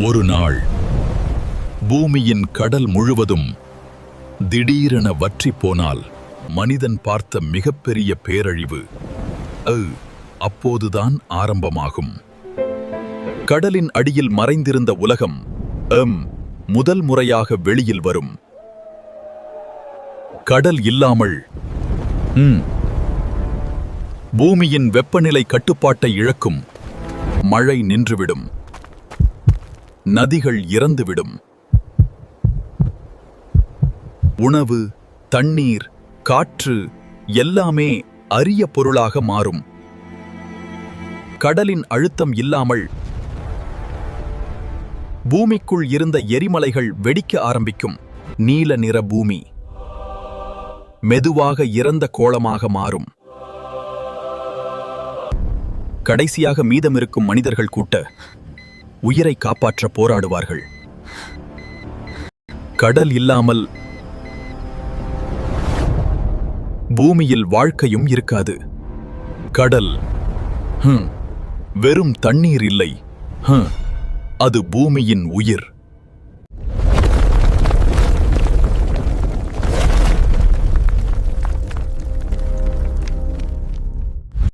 ஒரு நாள் பூமியின் கடல் முழுவதும் திடீரென வற்றிப் போனால் மனிதன் பார்த்த மிகப்பெரிய பேரழிவு அப்போதுதான் ஆரம்பமாகும். கடலின் அடியில் மறைந்திருந்த உலகம் முதல் முறையாக வெளியில் வரும். கடல் இல்லாமல் பூமியின் வெப்பநிலை கட்டுப்பாட்டை இழக்கும். மழை நின்றுவிடும், நதிகள் இறந்துவிடும், உணவு, தண்ணீர், காற்று எல்லாமே அரிய பொருளாக மாறும். கடலின் அழுத்தம் இல்லாமல் பூமிக்குள் இருந்த எரிமலைகள் வெடிக்க ஆரம்பிக்கும். நீல நிற பூமி மெதுவாக இறந்த கோளமாக மாறும். கடைசியாக மீதமிருக்கும் மனிதர்கள் கூட்ட உயிரை காப்பாற்ற போராடுவார்கள். கடல் இல்லாமல் பூமியில் வாழ்க்கையும் இருக்காது. கடல் வெறும் தண்ணீர் இல்லை, அது பூமியின் உயிர்.